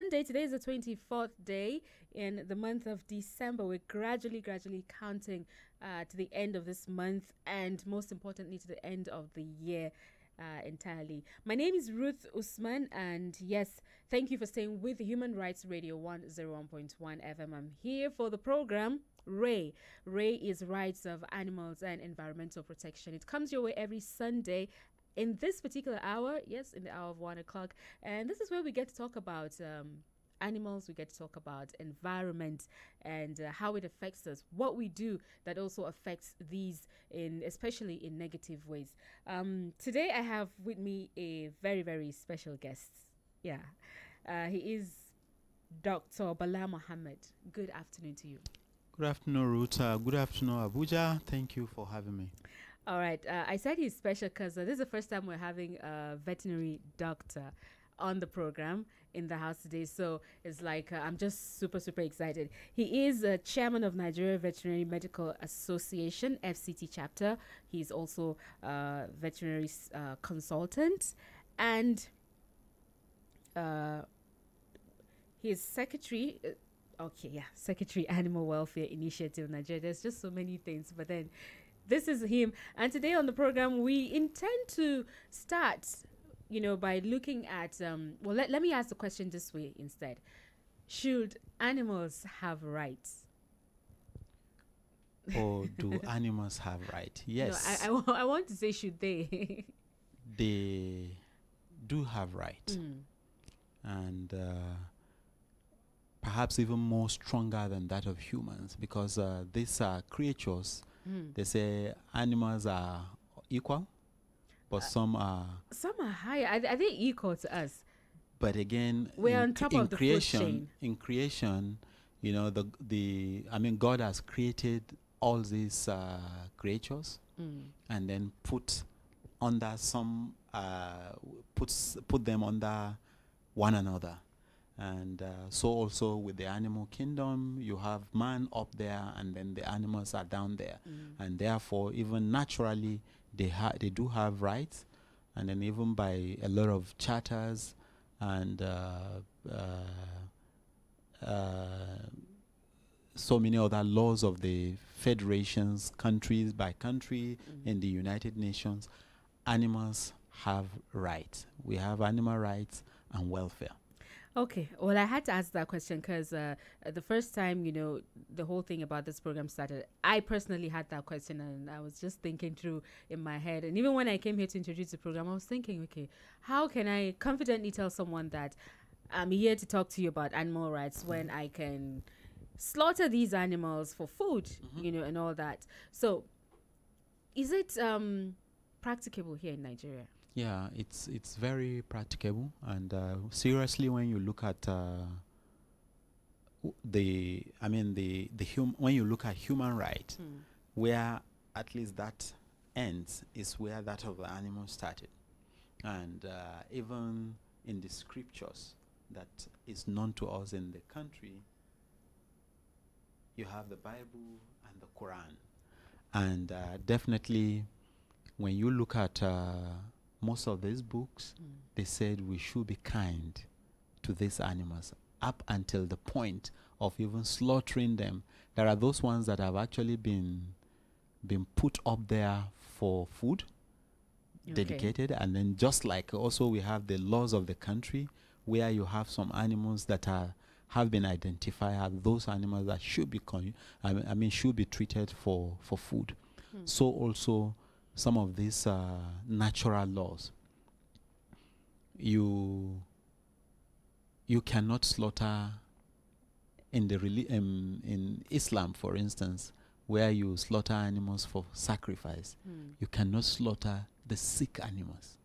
Sunday. Today is the 24th day in the month of December. We're gradually counting to the end of this month and most importantly to the end of the year entirely. My name is Ruth Usman, and yes, thank you for staying with Human Rights Radio 101.1 FM. I'm here for the program Ray. Ray is Rights of Animals and Environmental Protection. It comes your way every Sunday in this particular hour, yes, in the hour of 1 o'clock. And this is where we get to talk about animals, we get to talk about environment and how it affects us, what we do that also affects these, especially in negative ways. Today I have with me a very, very special guest. Yeah, he is Dr. Bala Mohammed. Good afternoon to you. Good afternoon, Ruth. Good afternoon, Abuja. Thank you for having me. All right. I said he's special because this is the first time we're having a veterinary doctor on the program in the house today. So it's like I'm just super excited. He is chairman of Nigeria Veterinary Medical Association, FCT chapter. He's also a veterinary consultant. And he's secretary... Secretary Animal Welfare Initiative Nigeria. There's just so many things, but then this is him. And today on the program, we intend to start, by looking at, let me ask the question this way instead. Should animals have rights? Or do animals have rights? Yes. No, I want to say, should they? They do have rights. And perhaps even more stronger than that of humans, because these are creatures. They say animals are equal, but some are higher. Are they equal to us? But again, we're on top of the food chain. In creation, God has created all these creatures and then put under some put them under one another. And so also with the animal kingdom, you have man up there and then the animals are down there. And therefore, even naturally, they do have rights. And then even by a lot of charters and so many other laws of the federations, countries by country, in the United Nations, animals have rights. We have animal rights and welfare. Okay, well, I had to ask that question because the first time, the whole thing about this program started, I personally had that question and I was just thinking through in my head. And even when I came here to introduce the program, I was thinking, okay, how can I confidently tell someone that I'm here to talk to you about animal rights when I can slaughter these animals for food, and all that. So is it practicable here in Nigeria? Yeah, it's very practicable, and seriously, when you look at when you look at human rights, where at least that ends is where that of the animal started, and even in the scriptures that is known to us in the country, you have the Bible and the Quran, and definitely when you look at most of these books, they said we should be kind to these animals up until the point of even slaughtering them. There are those ones that have actually been put up there for food, dedicated, and then just like also we have the laws of the country where you have some animals that have been identified as those animals that should be should be treated for food. So also some of these natural laws. You cannot slaughter in Islam, for instance, where you slaughter animals for sacrifice. You cannot slaughter the sick animals.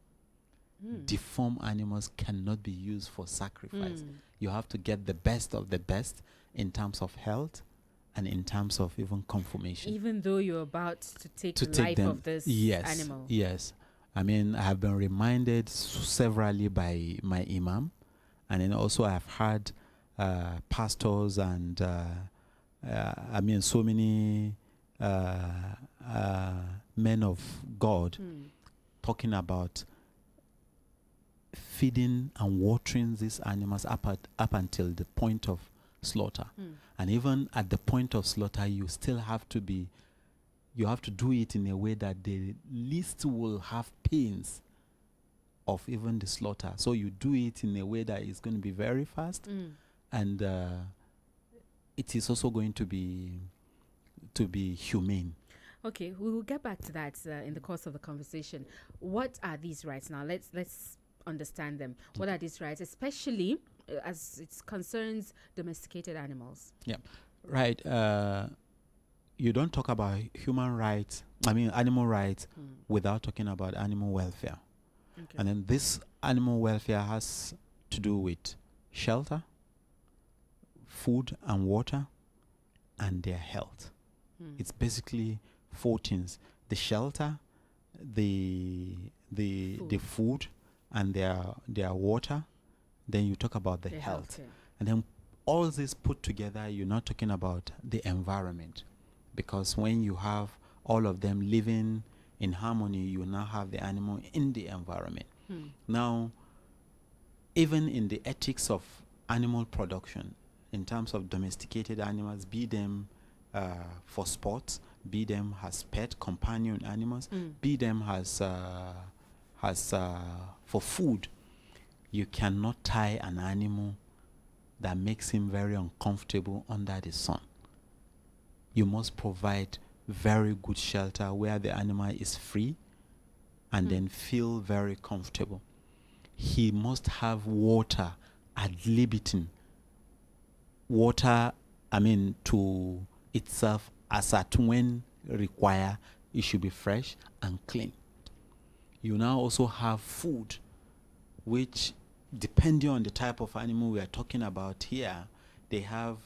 Deformed animals cannot be used for sacrifice. You have to get the best of the best in terms of health and in terms of even conformation. Even though you're about to take life of this animal. Yes. I have been reminded severally by my imam, and then also I've heard pastors and so many men of God talking about feeding and watering these animals up until the point of slaughter. And even at the point of slaughter, you still have to do it in a way that the least will have pains of even the slaughter. So you do it in a way that is going to be very fast, and it is also going to be humane. Okay, we will get back to that in the course of the conversation. What are these rights now? Let's understand them. What are these rights, especially as it concerns domesticated animals? Yeah, right. You don't talk about human rights, animal rights, without talking about animal welfare. Okay. And then this animal welfare has to do with shelter, food and water, and their health. It's basically 4 things: the shelter, the food, and their water. Then you talk about the health. And then all this put together, you're not talking about the environment, because when you have all of them living in harmony, you now have the animal in the environment. Now, even in the ethics of animal production, in terms of domesticated animals, be them for sports, be them as pet companion animals, be them as for food, you cannot tie an animal that makes him very uncomfortable under the sun. You must provide very good shelter where the animal is free and then feel very comfortable. He must have water ad libitum. Water, to itself, as at when required, it should be fresh and clean. You now also have food, which, depending on the type of animal we are talking about here, they have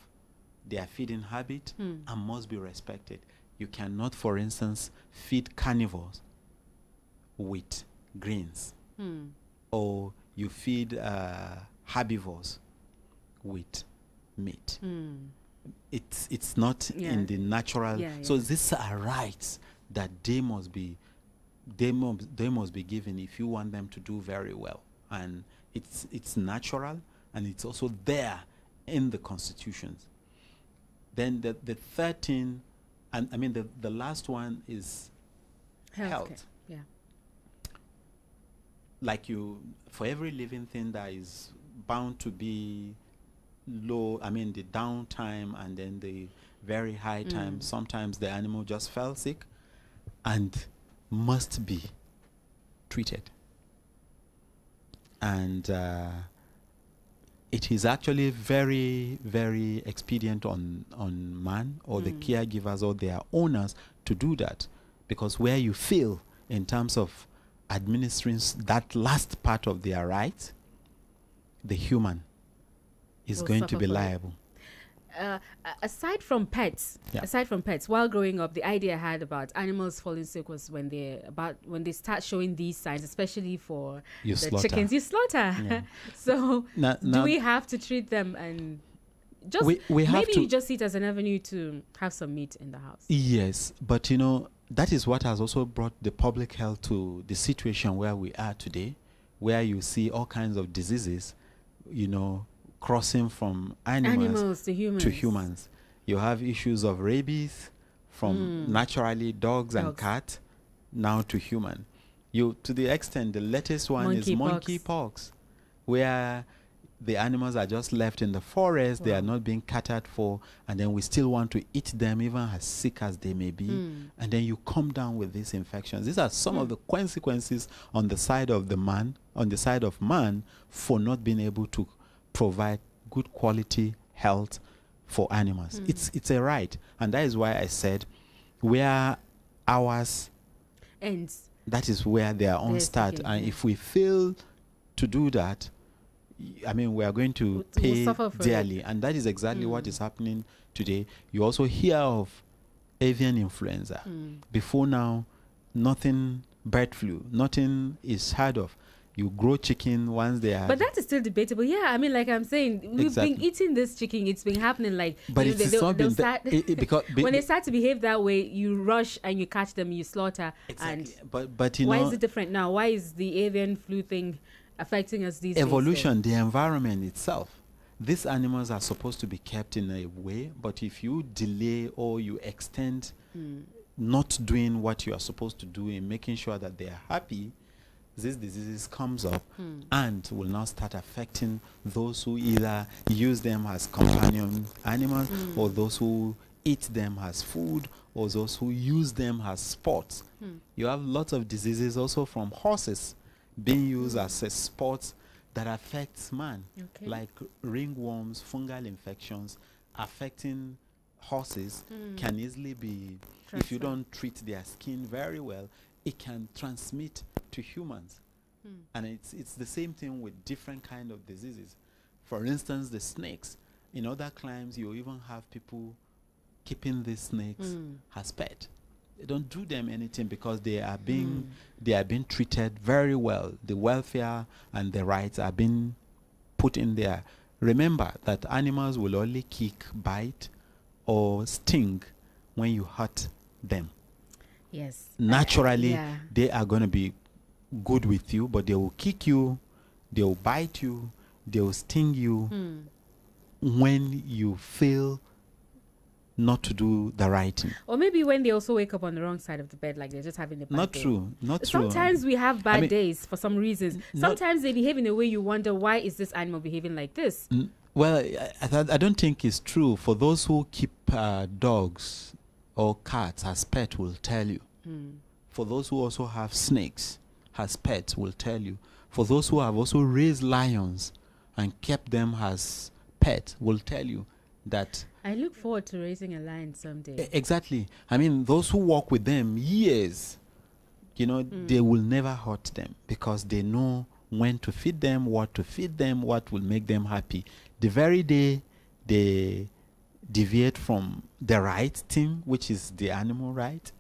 their feeding habit and must be respected. You cannot, for instance, feed carnivores with greens, or you feed herbivores with meat. It's not in the natural. So these are rights that they must be given if you want them to do very well. And it's natural, and it's also there in the constitutions. Then the third thing, and the last one is health. Yeah. Like for every living thing that is bound to be low, the downtime and then the very high time, sometimes the animal just fell sick and must be treated. And it is actually very, very expedient on man or the caregivers or their owners to do that, because where you fail in terms of administering that last part of their right, the human is going to be liable. Aside from pets, while growing up, the idea I had about animals falling sick was when they start showing these signs, especially for chickens you slaughter. Yeah. So do we have to treat them and just we have maybe you just see it as an avenue to have some meat in the house? Yes, but that is what has also brought the public health to the situation where we are today, where you see all kinds of diseases, crossing from animals to humans. You have issues of rabies from naturally dogs and cats now to human. To the extent, the latest one is monkeypox, where the animals are just left in the forest. They are not being catered for, and then we still want to eat them, even as sick as they may be. And then you come down with these infections. These are some of the consequences on the side of man for not being able to provide good quality health for animals. It's a right, and that is why I said where ours ends, that is where their own start. And if we fail to do that, we are going to pay dearly, and that is exactly what is happening today. You also hear of avian influenza. Before now, bird flu, nothing is heard of. You grow chicken once they are. But that is still debatable. Yeah, like I'm saying, we've been eating this chicken. It's been happening. But they'll start when they start to behave that way, you rush and you catch them, you slaughter. Exactly. And but why is it different now? Why is the avian flu thing affecting us these days. Evolution, the environment itself. These animals are supposed to be kept in a way, but if you delay or you extend not doing what you are supposed to do in making sure that they are happy, these diseases comes up and will now start affecting those who either use them as companion animals or those who eat them as food or those who use them as sports. You have lots of diseases also from horses being used as a sport that affects man, like ringworms, fungal infections affecting horses can easily be, if you don't treat their skin very well, it can transmit to humans. And it's the same thing with different kind of diseases. For instance, the snakes. In other climes, you even have people keeping these snakes as pet. They don't do them anything because they are being treated very well. The welfare and the rights are being put in there. Remember that animals will only kick, bite, or sting when you hurt them. Yes. Naturally, they are going to be good with you, but they will kick you, they will bite you, they will sting you when you feel not to do the right thing. Or maybe when they also wake up on the wrong side of the bed, like they're just having a bad Not day. true. Sometimes we have bad days for some reasons. Sometimes they behave in a way you wonder, why is this animal behaving like this? Well, I don't think it's true. For those who keep dogs or cats as pets will tell you. For those who also have snakes as pets will tell you. For those who have also raised lions and kept them as pets will tell you that. I look forward to raising a lion someday. Exactly. I mean, those who walk with them years, they will never hurt them because they know when to feed them, what will make them happy. The very day they deviate from the right thing, which is the animal right,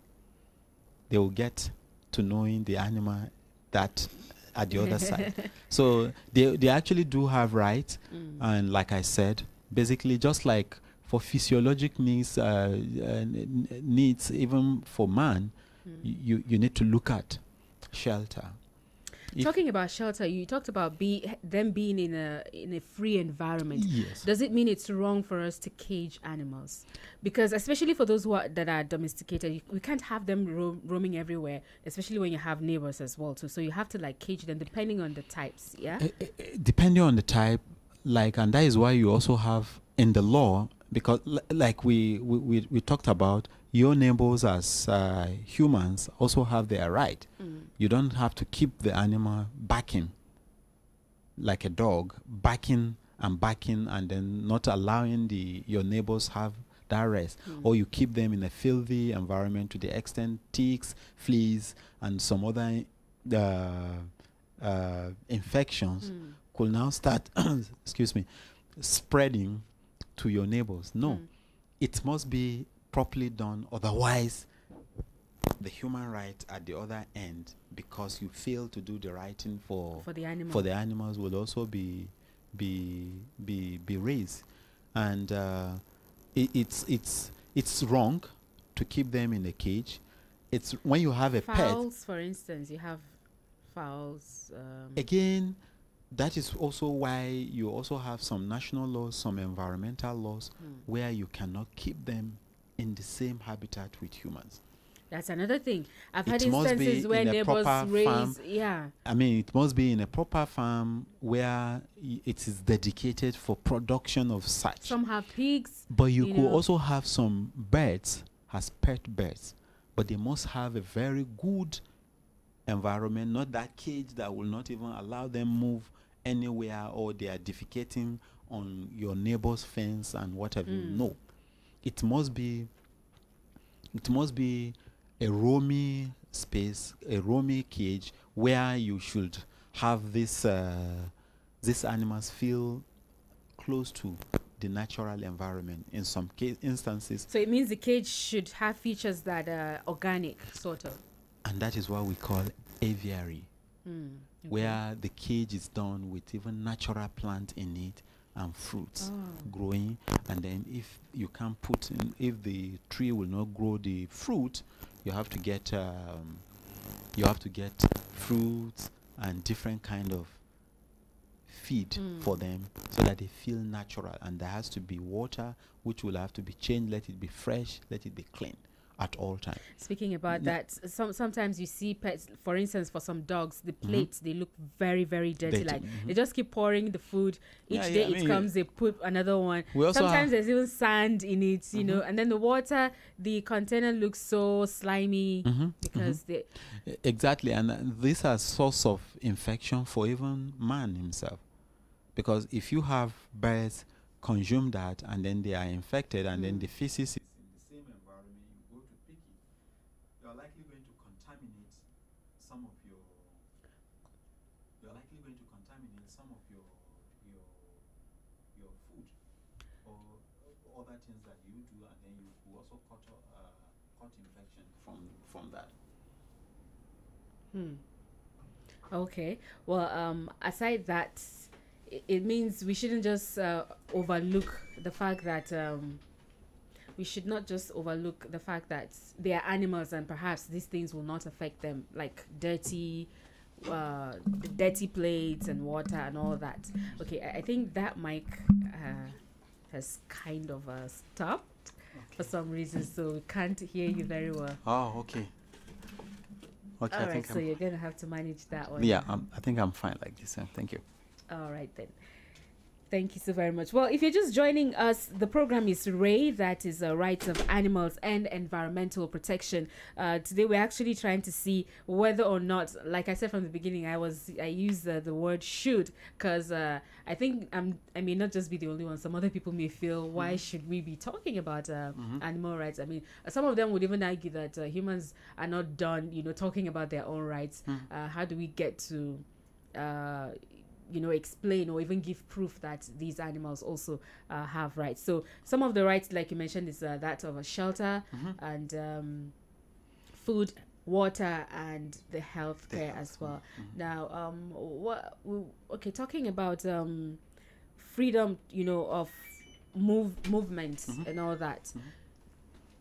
they will get to knowing the animal that at the other side. So they actually do have rights. And like I said, basically just like for physiologic needs, needs even for man, you need to look at shelter. Talking about shelter, you talked about them being in a free environment. Yes. Does it mean it's wrong for us to cage animals? Because especially for those that are domesticated, we can't have them roaming everywhere, especially when you have neighbors as well too. So you have to cage them depending on the types. Yeah. Depending on the type, and that is why you also have in the law, because like we talked about, your neighbors as humans also have their right. You don't have to keep the animal backing like a dog, backing and then not allowing your neighbors have that rest. Or you keep them in a filthy environment to the extent ticks, fleas, and some other infections could now start spreading to your neighbors. No, it must be properly done, otherwise the human right at the other end, because you fail to do the right thing for the animals, will also be raised. And it's wrong to keep them in a cage. It's when you have a fowls, for instance, you have fowls. Again, that is also why you also have some national laws, some environmental laws, where you cannot keep them in the same habitat with humans. That's another thing. I've had instances where neighbors raise, I mean, it must be in a proper farm where it is dedicated for production of such. Some have pigs. But you could also have some birds as pet birds, but they must have a very good environment, not that cage that will not even allow them move anywhere, or they are defecating on your neighbor's fence and whatever. No, it must be a roomy space, a roomy cage, where you should have these animals feel close to the natural environment in some instances. So it means the cage should have features that are organic, sort of. And that is what we call aviary, where the cage is done with even natural plant in it and fruits growing. And then if you can't put in, if the tree will not grow the fruit, you have to get fruits and different kind of feed for them so that they feel natural. And there has to be water, which will have to be changed. Let it be fresh. Let it be clean at all times. Speaking about that, sometimes you see pets, for instance, for some dogs, the plates, they look very, very dirty. Like they just keep pouring the food. Each day it comes, they put another one. Sometimes there's even sand in it, you know, and then the water, the container looks so slimy because they... Exactly, and these are source of infection for even man himself. Because if you have birds consume that and then they are infected and then the feces is in the same environment, you go to pick it, you are likely going to contaminate some of your food or other things that you do, and then you could also caught infection from that. Okay. Well, aside that, it means we shouldn't just overlook the fact that we should not just overlook the fact that they are animals and perhaps these things will not affect them, like dirty plates and water and all that. Okay, I think that mic has kind of stopped for some reason, so we can't hear you very well. Oh, okay. Okay, all right, so you're going to have to manage that one. Yeah, I think I'm fine like this. Thank you. All right, then. Thank you so very much. Well, if you're just joining us, the program is RAY, that is Rights of Animals and Environmental Protection. Today, we're actually trying to see whether or not, like I said from the beginning, I used the word should, because I think I may not just be the only one. Some other people may feel, why should we be talking about animal rights? I mean, some of them would even argue that humans are not done, talking about their own rights. How do we get to explain or even give proof that these animals also have rights? So some of the rights, like you mentioned, is that of a shelter and food, water, and the health care as well. Now, talking about freedom, of movement and all that,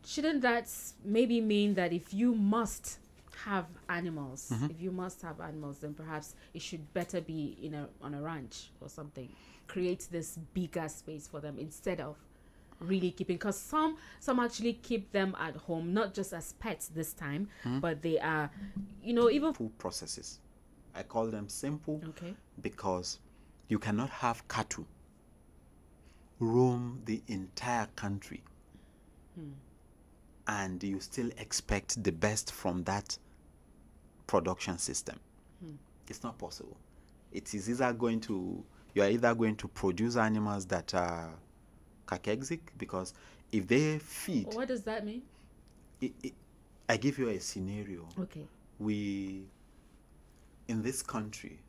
shouldn't that maybe mean that if you must have animals, then perhaps it should better be on a ranch or something? Create this bigger space for them instead of really keeping, because some actually keep them at home, not just as pets this time, but they are even full processes. I call them simple because you cannot have cattle roam the entire country and you still expect the best from that production system. It's not possible. It is you are either going to produce animals that are cachexic, because if they feed... What does that mean? I give you a scenario. Okay. In this country,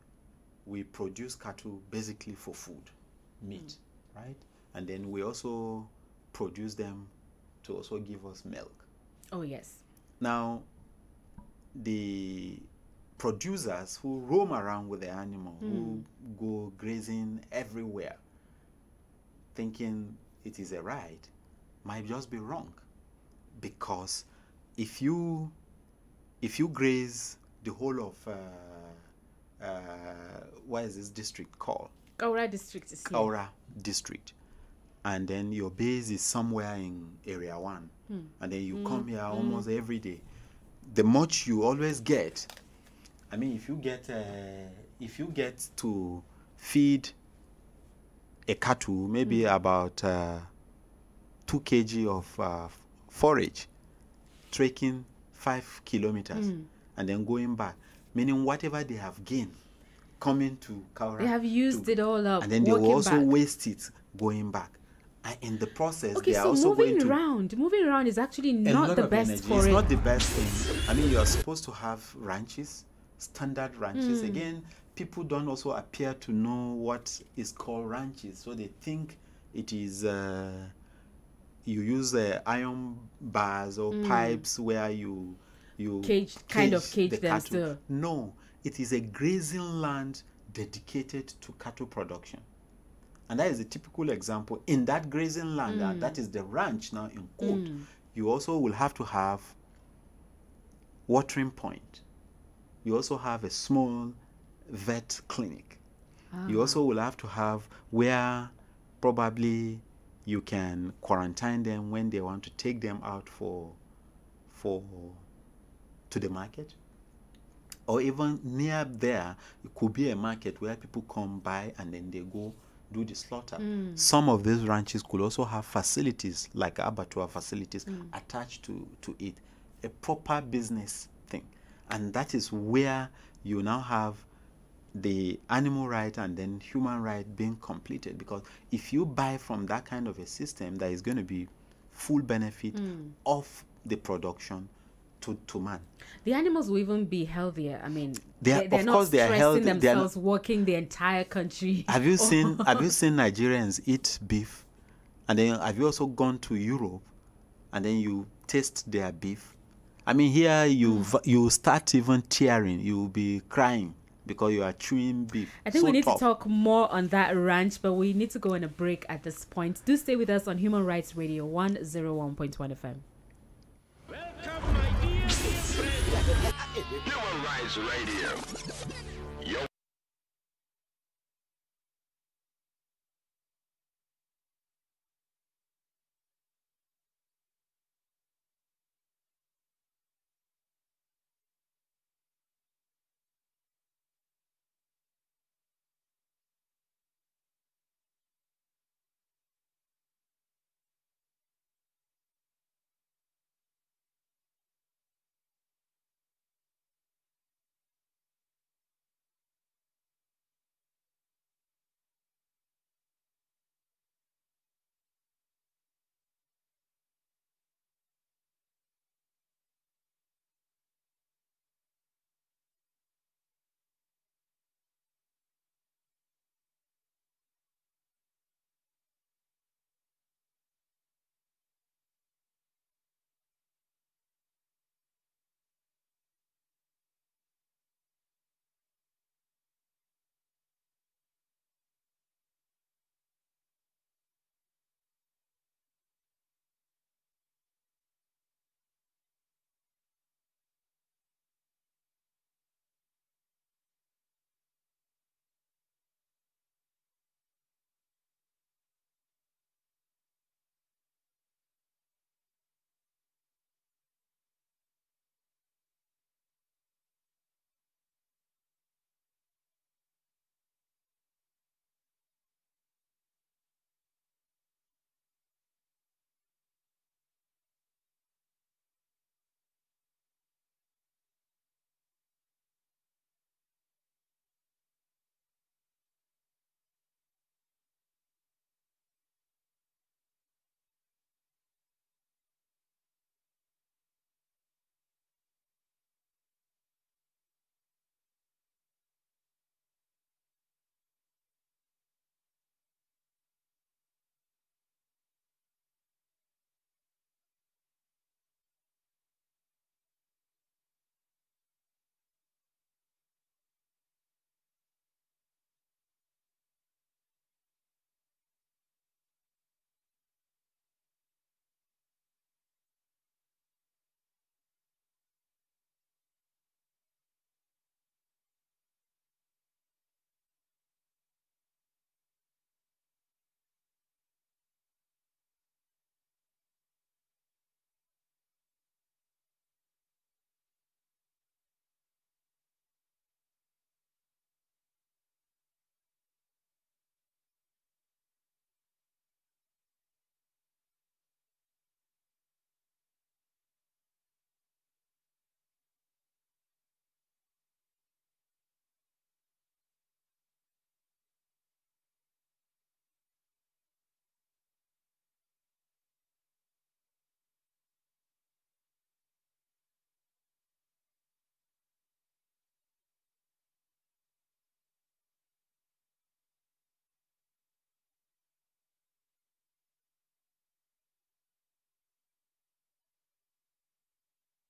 we produce cattle basically for food, meat, right? And then we also produce them to also give us milk. Oh, yes. Now, the producers who roam around with the animal, who go grazing everywhere, thinking it is a right, might just be wrong. Because if you graze the whole of what is this district called? Kaura district is here. Kaura district. And then your base is somewhere in area 1. And then you come here almost every day. The much you always get, I mean, if you get to feed a cattle maybe about 2 kg of forage, trekking 5 kilometers and then going back, meaning whatever they have gained coming to Kaura, they have used it all up, and then they will also waste it going back. And in the process, they are also moving around is actually not the best for it. It's not the best thing. I mean, you are supposed to have ranches, standard ranches. Again, people don't also appear to know what is called ranches, so they think it is you use iron bars or pipes where you cage them still. No, it is a grazing land dedicated to cattle production. And that is a typical example. In that grazing land, that is the ranch now in quote, you also will have to have watering point. You also have a small vet clinic. You also will have to have where probably you can quarantine them when they want to take them out for to the market. Or even near there, it could be a market where people come by and then they go do the slaughter. Some of these ranches could also have facilities like abattoir facilities attached to it, a proper business thing. And that is where you now have the animal right and then human right being completed. Because if you buy from that kind of a system, there is going to be full benefit of the production to man. The animals will even be healthier. I mean, they're not of course they're stressing healthy. themselves walking the entire country. Have you seen Nigerians eat beef? And then have you also gone to Europe and then you taste their beef? I mean, here you start even tearing. You will be crying because you are chewing beef. I think so we need tough. to talk more on that ranch, but we need to go on a break at this point. Do stay with us on Human Rights Radio 101.1 FM. Welcome, my dear friends. Human Rights Radio. Yo.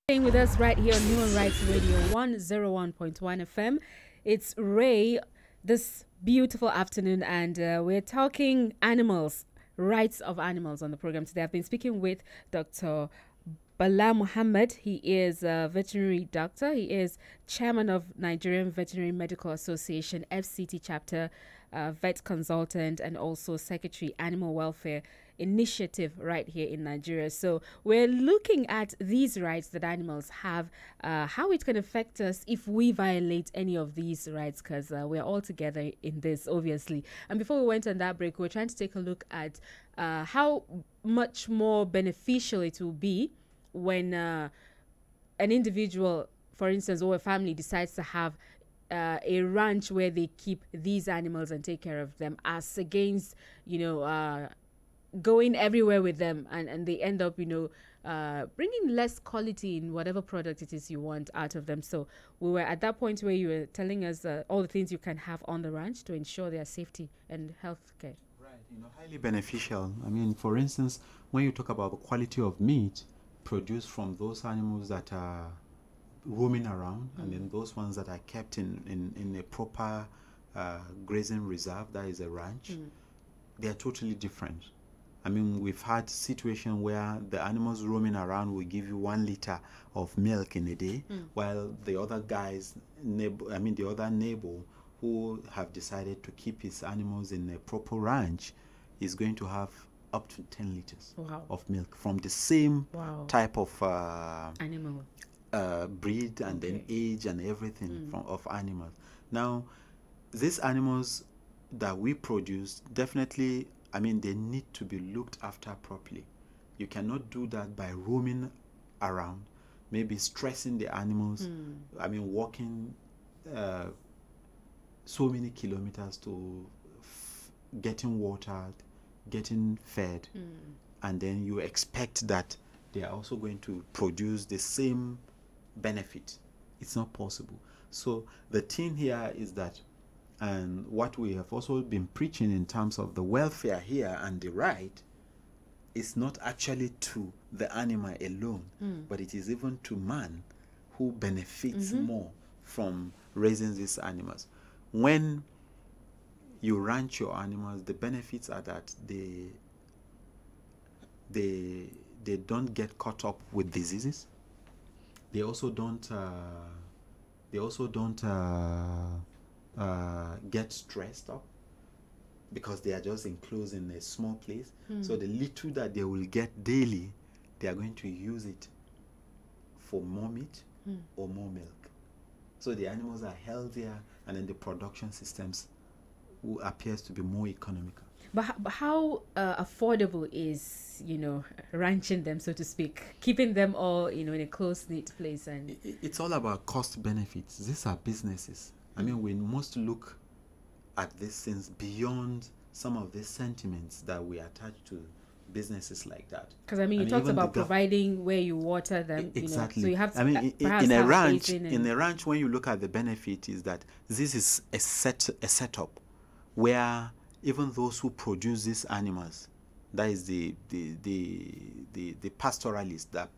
Staying with us right here on Human Rights Radio 101.1 FM. It's Ray this beautiful afternoon, and we're talking animals, rights of animals on the program today. I've been speaking with Dr. Bala Muhammad. He is a veterinary doctor. He is chairman of Nigerian Veterinary Medical Association, FCT chapter, vet consultant, and also secretary animal welfare initiative right here in Nigeria. So we're looking at these rights that animals have, how it can affect us if we violate any of these rights, because we're all together in this, obviously. And before we went on that break, we were trying to take a look at how much more beneficial it will be when an individual, for instance, or a family decides to have a ranch where they keep these animals and take care of them, as against, going everywhere with them and they end up, bringing less quality in whatever product it is you want out of them. So we were at that point where you were telling us all the things you can have on the ranch to ensure their safety and health care. Right, highly beneficial. I mean, for instance, when you talk about the quality of meat produced from those animals that are roaming around, and then those ones that are kept in a proper grazing reserve, that is a ranch, they are totally different. I mean, we've had situations where the animals roaming around will give you 1 liter of milk in a day, while the other guys, the other neighbor who have decided to keep his animals in a proper ranch is going to have up to 10 liters of milk from the same type of animal breed and then age and everything of animals. Now, these animals that we produce, definitely, I mean, they need to be looked after properly. You cannot do that by roaming around, maybe stressing the animals. I mean, walking so many kilometers to getting watered, getting fed, and then you expect that they are also going to produce the same benefit. It's not possible. So the thing here is that, and what we have also been preaching in terms of the welfare here and the right, is not actually to the animal alone, but it is even to man, who benefits more from raising these animals. When you ranch your animals, the benefits are that they don't get caught up with diseases. They also don't get stressed up, because they are just enclosed in a small place. So the little that they will get daily, they are going to use it for more meat or more milk. So the animals are healthier, and then the production systems appears to be more economical. But how affordable is, ranching them, so to speak, keeping them all, in a close-knit place? And it's all about cost benefits. These are businesses. I mean, we must look at these things beyond some of the sentiments that we attach to businesses like that. Because you talked about providing where you water them. Exactly. So you have to. In a ranch, when you look at the benefit, is that this is a setup where even those who produce these animals, that is the pastoralists that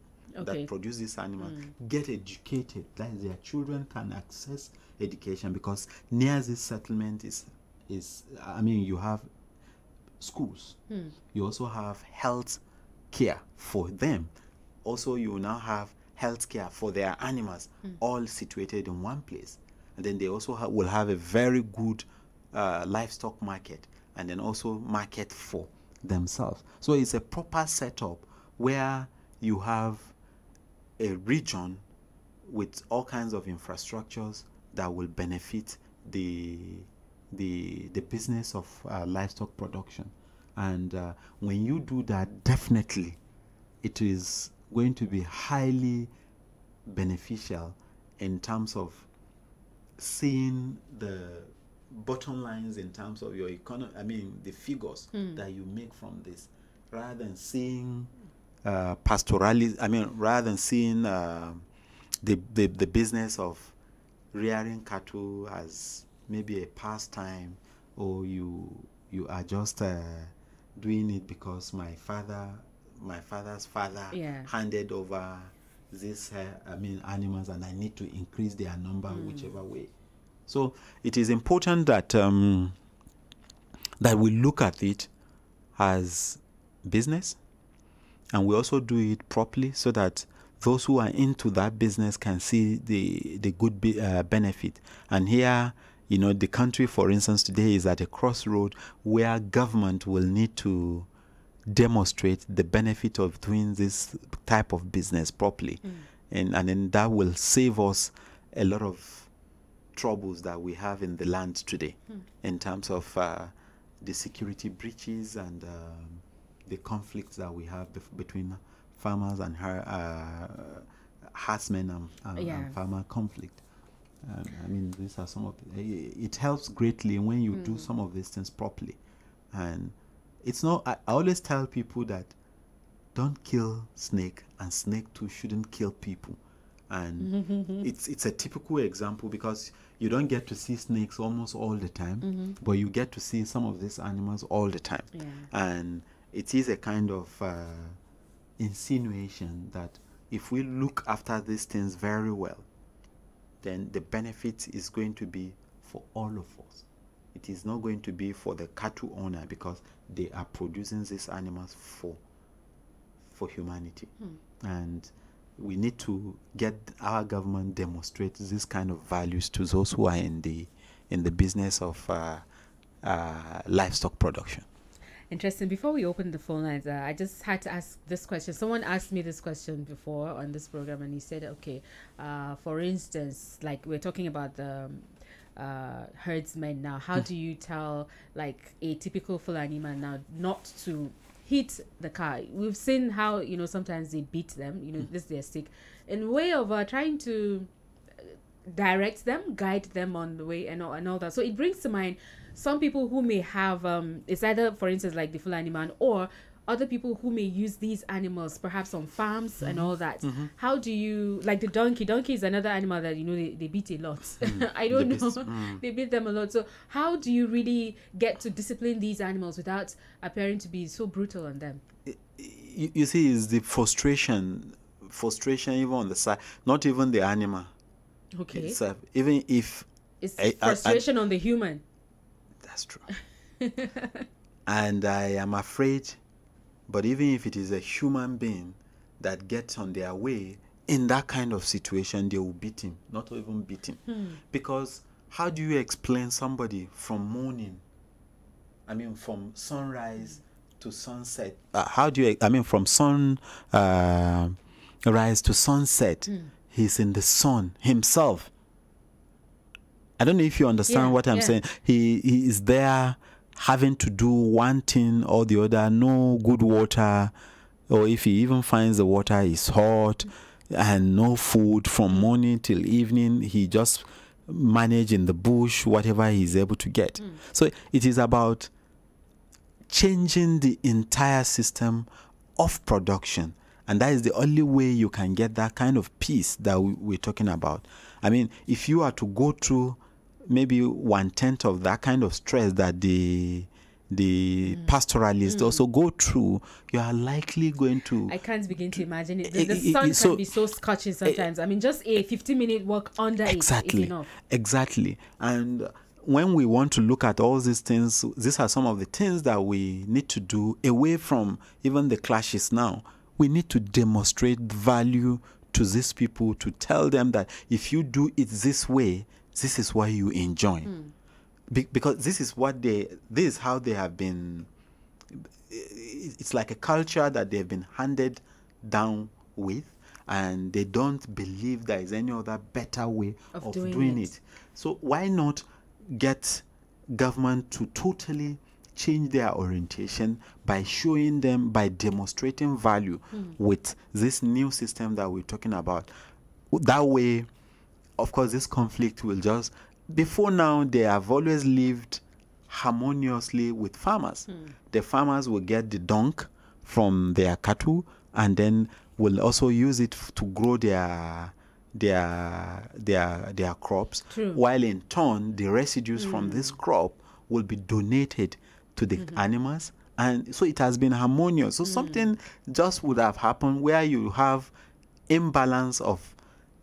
produce these animals, get educated. That is, their children can access education, because near this settlement is you have schools. You also have health care for them. Also, you now have health care for their animals, all situated in one place. And then they also will have a very good livestock market, and then also market for themselves. So it's a proper setup where you have a region with all kinds of infrastructures that will benefit the business of livestock production. And when you do that, definitely it is going to be highly beneficial in terms of seeing the bottom lines in terms of your economy. I mean, the figures that you make from this, rather than seeing rather than seeing the business of rearing cattle as maybe a pastime, or you are just doing it because my father's father handed over this animals, and I need to increase their number whichever way. So it is important that that we look at it as business, and we also do it properly so that those who are into that business can see the good benefit. And here, the country, for instance, today is at a crossroad where government will need to demonstrate the benefit of doing this type of business properly. And then that will save us a lot of troubles that we have in the land today in terms of the security breaches and the conflicts that we have between farmers and herdsmen and farmer conflict. I mean, these are some of it helps greatly when you do some of these things properly. And it's not, I always tell people that don't kill snake, and snake too shouldn't kill people. And it's a typical example because you don't get to see snakes almost all the time, but you get to see some of these animals all the time. And it is a kind of insinuation that if we look after these things very well, then the benefit is going to be for all of us. It is not going to be for the cattle owner because they are producing these animals for humanity. And we need to get our government demonstrate this kind of values to those who are in the business of livestock production. Interesting. Before we open the phone lines, I just had to ask this question. Someone asked me this question before on this program, and he said, okay, for instance, like we're talking about the herdsmen now. How do you tell like a typical Fulani man now not to hit the car? We've seen how, sometimes they beat them, this is their stick, in way of trying to direct them, guide them on the way and all that. So it brings to mind some people who may have it's either, for instance, like the Fulani man, or other people who may use these animals perhaps on farms and all that. How do you, like the donkey is another animal that they beat a lot. I don't know. They beat them a lot. So how do you really get to discipline these animals without appearing to be so brutal on them? You see, is the frustration even on the side, not even the animal. Okay. Itself, even if it's frustration on the human. That's true. And I am afraid, but even if it is a human being that gets on their way, in that kind of situation, they will beat him, not even beat him. Because how do you explain somebody from morning, from sunrise to sunset? From sunrise to sunset, he's in the sun himself. I don't know if you understand what I'm saying. He is there having to do one thing or the other, no good water, or if he even finds the water is hot and no food from morning till evening, he just manage in the bush whatever he's able to get. So it is about changing the entire system of production, and that is the only way you can get that kind of peace that we're talking about. I mean, if you are to go through maybe 1/10 of that kind of stress that the pastoralists also go through, you are likely going to... I can't begin to imagine it. The sun can be so scorching sometimes. Just a 15-minute walk under it is enough. Exactly. And when we want to look at all these things, these are some of the things that we need to do away from even the clashes now. We need to demonstrate value to these people, to tell them that if you do it this way, this is what you enjoy. Because this is how they have been, it's like a culture that they've been handed down with, and they don't believe there is any other better way of doing it. So why not get government to totally change their orientation by showing them, by demonstrating value with this new system that we're talking about? That way, of course, this conflict will just... Before now, they have always lived harmoniously with farmers. The farmers will get the dung from their cattle and then will also use it to grow their crops. True. While in turn, the residues from this crop will be donated to the animals. And so it has been harmonious. So something just would have happened where you have imbalance of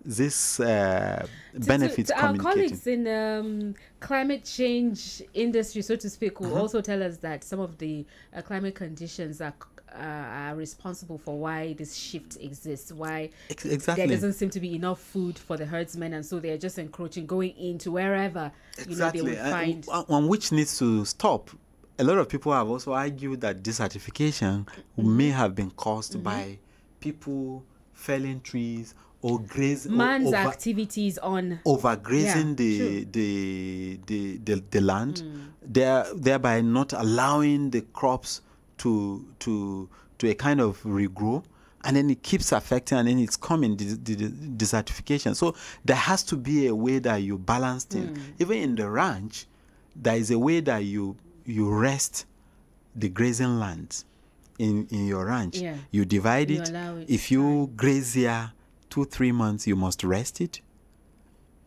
this benefits to our colleagues in climate change industry, so to speak, will also tell us that some of the climate conditions are are responsible for why this shift exists, why Exactly. there doesn't seem to be enough food for the herdsmen, and so they're just encroaching, going into wherever Exactly. they would find. And which needs to stop. A lot of people have also argued that desertification may have been caused by people felling trees or grazing. Man's activities on overgrazing the land, thereby not allowing the crops to a kind of regrow, and then it keeps affecting, and then it's coming the desertification. So there has to be a way that you balance things. Even in the ranch, there is a way that you rest the grazing lands in your ranch. Yeah. You divide You it. allow it If you graze here 2-3 months, you must rest it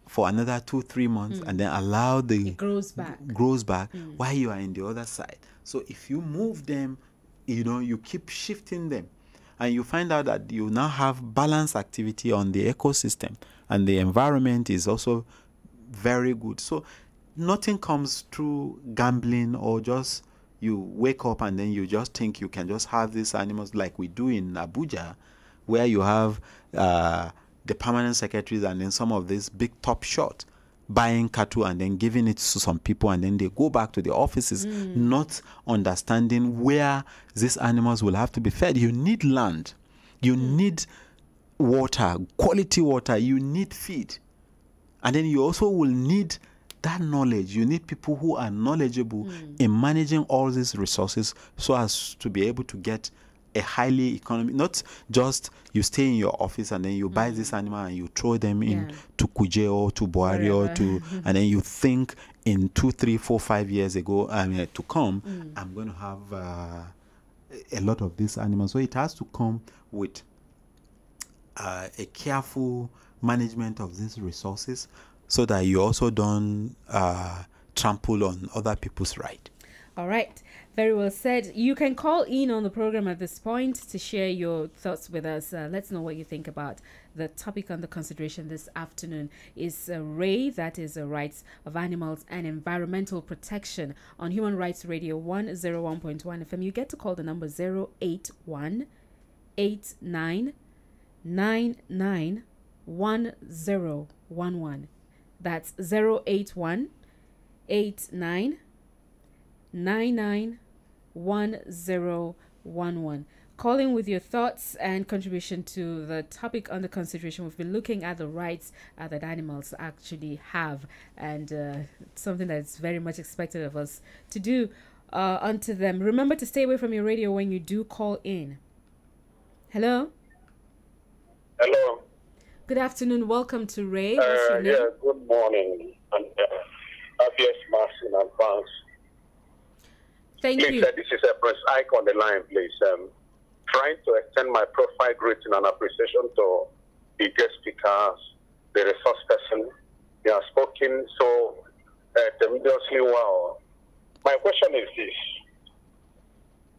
for another 2-3 months, and then allow it grows back. while you are in the other side. So if you move them, you keep shifting them, and you find out that you now have balanced activity on the ecosystem, and the environment is also very good. So nothing comes through gambling, or just you wake up and then you just think you can just have these animals like we do in Abuja, where you have the permanent secretaries and then some of these big top shot buying cattle and then giving it to some people, and then they go back to the offices, not understanding where these animals will have to be fed. You need land, you need water, quality water, you need feed, and then you also will need that knowledge. You need people who are knowledgeable in managing all these resources, so as to be able to get a highly economic, not just you stay in your office and then you buy this animal and you throw them in to Kuje or to Boari or to, and then you think in 2, 3, 4, 5 years ago, to come, I'm going to have a lot of these animals. So it has to come with a careful management of these resources, so that you also don't trample on other people's right. All right. Very well said. You can call in on the program at this point to share your thoughts with us. Let's know what you think about the topic under consideration this afternoon. Is RAI, that is Rights of Animals and Environmental Protection, on Human Rights Radio 101.1 FM. You get to call the number 081 89 99 1011. That's 081 89 99 1011. Calling with your thoughts and contribution to the topic under consideration. We've been looking at the rights that animals actually have, and something that's very much expected of us to do unto them. Remember to stay away from your radio when you do call in. Hello? Hello. Good afternoon. Welcome to RAI. What's your name? Yeah, good morning. And happiest mass in advance. Thank Please, you. this is Prince Ike on the line, please. Trying to extend my profile greeting and appreciation to the guest speakers, the resource person. They have spoken so tremendously well. My question is this.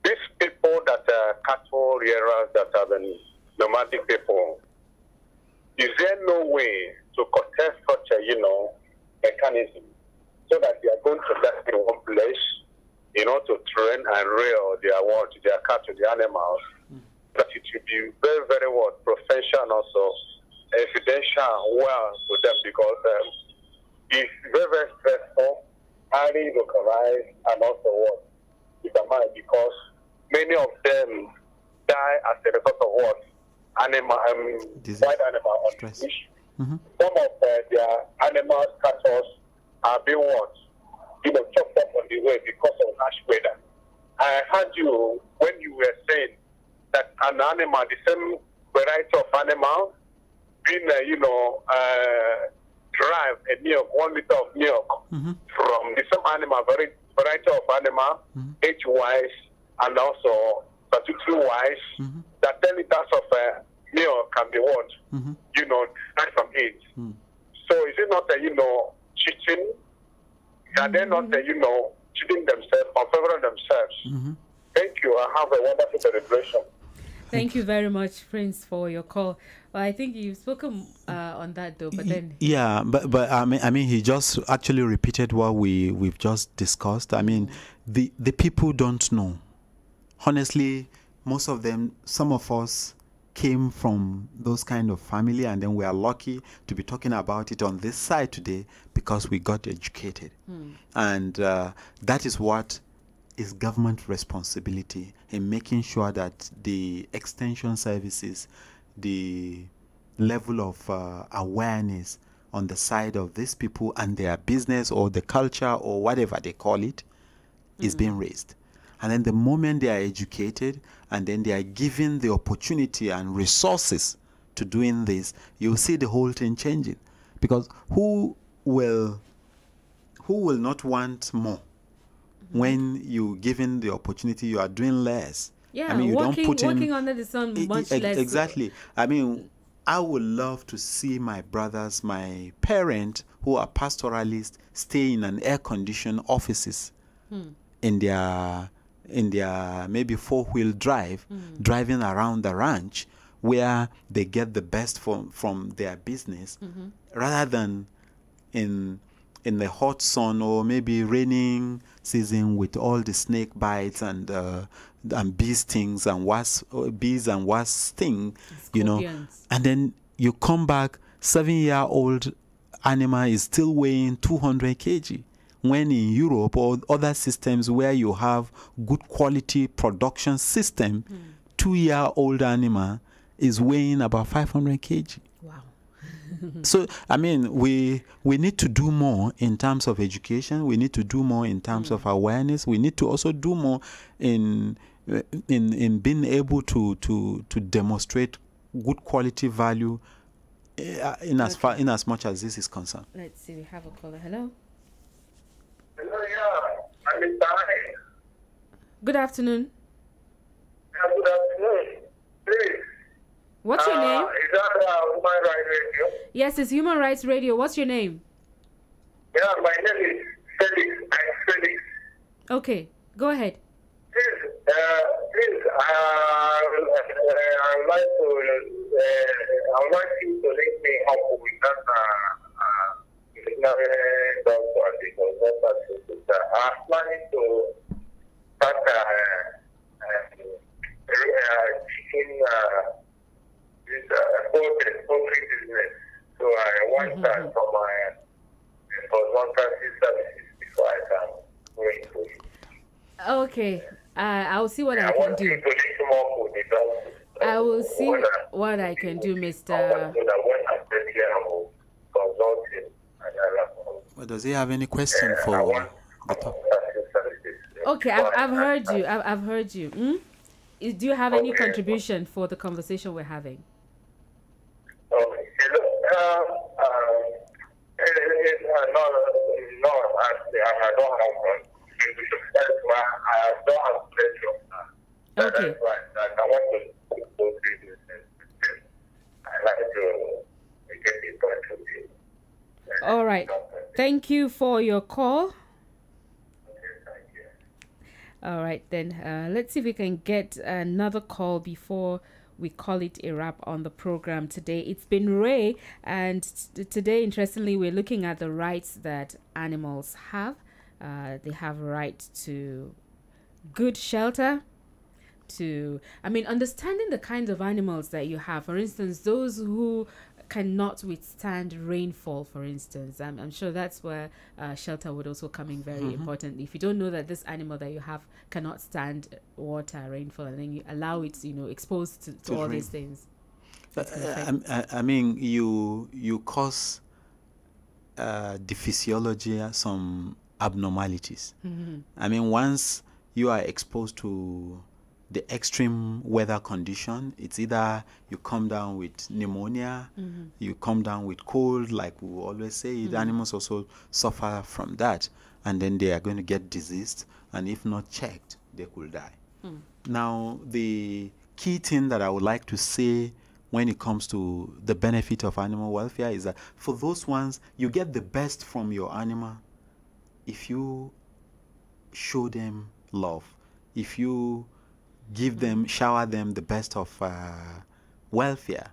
These people that are cattle rearers, that are the nomadic people, is there no way to contest such a, mechanism, so that they are going to get in one place, to train and rear their cattle, the animals, that it will be very, very professional and also evidential well to them, because it's very, very stressful, highly localized, and also determined, because many of them die as a result of wild animal on the fish. Some of their animals, cattle, are being chopped up on the way because of harsh weather. I heard you when you were saying that an animal, the same variety of animal, being drive a milk, 1 liter of milk from the same animal, variety of animal, age-wise and also statistically-wise, that 10 liters of milk can be from it. So is it not cheating? Are they not cheating themselves or favoring themselves? Thank you. I have a wonderful celebration. Thank you very much, Prince, for your call. Well, I think you've spoken on that though, but then but I mean he just actually repeated what we've just discussed. I mean the people don't know. Honestly, most of them, some of us came from those kind of family, and then we are lucky to be talking about it on this side today because we got educated. And that is what is government responsibility in making sure that the extension services, the level of awareness on the side of these people and their business or the culture or whatever they call it is being raised. And then the moment they are educated and then they are given the opportunity and resources to doing this, you'll see the whole thing changing. Because who will not want more when you given the opportunity, you are doing less? Yeah, I mean, you don't put in working under the sun much less. Exactly. I mean, I would love to see my brothers, my parents who are pastoralists, stay in an air-conditioned offices in their maybe four-wheel drive, driving around the ranch where they get the best from their business, rather than in the hot sun or maybe raining season with all the snake bites and bee stings and bees and wasp sting, you know, and then you come back, 7-year-old animal is still weighing 200 kg. When in Europe or other systems where you have good quality production system, 2-year-old animal is weighing about 500 kg. Wow. So, I mean, we need to do more in terms of education. We need to do more in terms of awareness. We need to also do more in being able to demonstrate good quality value in as much as this is concerned. Let's see, we have a caller. Hello. Hello, yeah. I'm in Thai. Good afternoon. Yeah, good afternoon. Please. What's your name? Is that Human Rights Radio? Yes, it's Human Rights Radio. What's your name? Yeah, my name is Felix. I'm Felix. Okay, go ahead. Please, I would like you to link me up with that veterinary doctor because I'm planning to start teaching this poultry business. So I want that for my consultancy services before I can go into it. Okay, I'll see what I can want do. you to link him up with the doctor. I will see what I can do, Mr. Well, does he have any question for the top? Okay, I've heard you. I've heard you. Do you have any contribution for the conversation we're having? Okay. No, I don't have one. I don't have pleasure. Okay. That's right. I want to go through this. I like to get in touch with you. All right. Thank you for your call. All right, then let's see if we can get another call before we call it a wrap on the program today. It's been Ray, and today, interestingly, we're looking at the rights that animals have. They have a right to good shelter, understanding the kinds of animals that you have. For instance, those who cannot withstand rainfall, for instance. I'm sure that's where shelter would also come in very importantly. If you don't know that this animal that you have cannot stand water, rainfall, and then you allow it, exposed to all these things. I mean, you cause the physiology some abnormalities. I mean, once you are exposed to the extreme weather condition, it's either you come down with pneumonia, you come down with cold, like we always say. The animals also suffer from that, and then they are going to get diseased, and if not checked, they could die. Now, the key thing that I would like to say when it comes to the benefit of animal welfare is that for those ones, you get the best from your animal if you show them love, if you give them, shower them the best of welfare.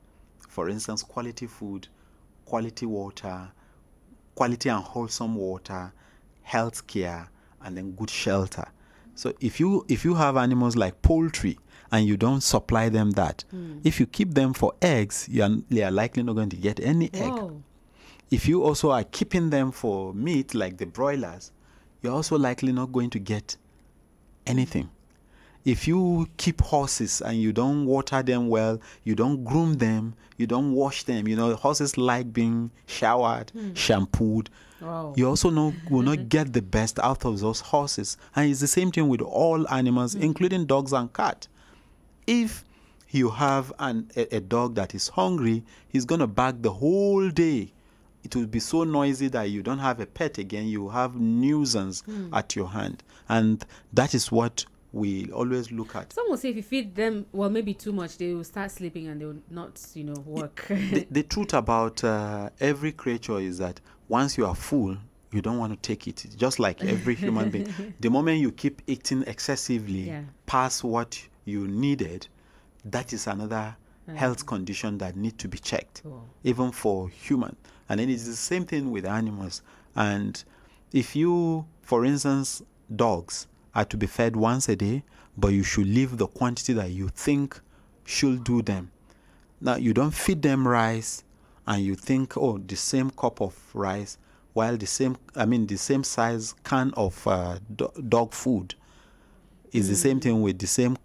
For instance, quality food, quality water, quality and wholesome water, health care, and then good shelter. So if you have animals like poultry, and you don't supply them that, if you keep them for eggs, they are likely not going to get any egg. Whoa. If you also are keeping them for meat, like the broilers, you're also likely not going to get anything. If you keep horses and you don't water them well, you don't groom them, you don't wash them, horses like being showered, shampooed. Wow. You also will not get the best out of those horses. And it's the same thing with all animals, including dogs and cats. If you have a dog that is hungry, he's going to bark the whole day. It will be so noisy that you don't have a pet again. You have nuisance at your hand. And that is what we always look at. Some will say if you feed them, well, maybe too much, they will start sleeping and they will not, work. The truth about every creature is that once you are full, you don't want to take it. Just like every human being. The moment you keep eating excessively past what you needed, that is another health condition that need to be checked, even for human. And then it's the same thing with animals. And if you, for instance, dogs are to be fed once a day, but you should leave the quantity that you think should do them. Now, you don't feed them rice and you think, oh, the same cup of rice, while the same size can of dog food is the same thing with the same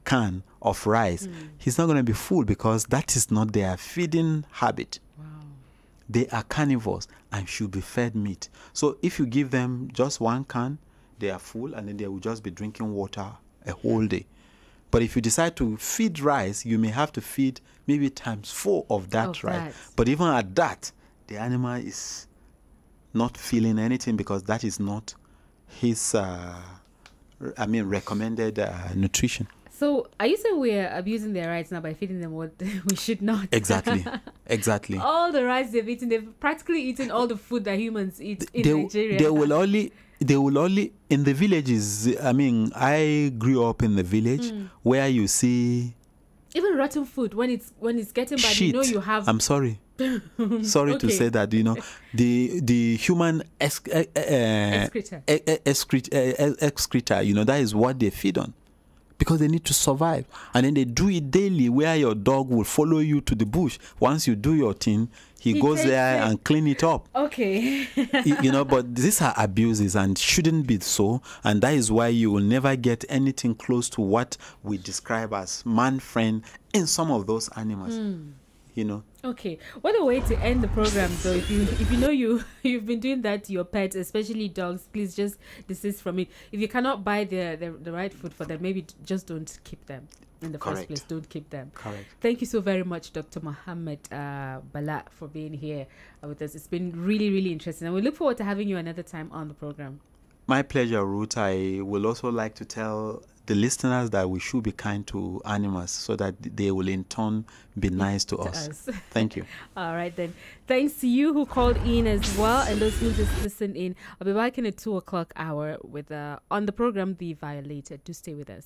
can of rice. He's not going to be full because that is not their feeding habit. Wow. They are carnivores and should be fed meat. So if you give them just one can, they are full and then they will just be drinking water a whole day. But if you decide to feed rice, you may have to feed maybe times 4 of that rice. But even at that, the animal is not feeling anything because that is not his, recommended nutrition. So are you saying we're abusing their rights now by feeding them what we should not? Exactly. Exactly. All the rice they've eaten, they've practically eaten all the food that humans eat in Nigeria. They will only in the villages. I grew up in the village where you see even rotten food when it's getting bad. Shit. You have. I'm sorry. Sorry to say that. The human excreta. That is what they feed on. Because they need to survive. And then they do it daily where your dog will follow you to the bush. Once you do your thing, he goes there and clean it up. Okay. But these are abuses and shouldn't be so. And that is why you will never get anything close to what we describe as man-friend in some of those animals. Okay, what a way to end the program. So if you've been doing that to your pets, especially dogs, please just desist from it. If you cannot buy the right food for them, maybe just don't keep them in the first place. Don't keep them. Correct. Thank you so very much, Dr. Mohammed Bala, for being here with us. It's been really, really interesting, and we look forward to having you another time on the program. My pleasure, Ruth. I will also like to tell the listeners that we should be kind to animals so that they will in turn be nice to us. Thank you. All right then. Thanks to you who called in as well and those who just listened in. I'll be back in a 2 o'clock hour with on the program The Violator. Do stay with us.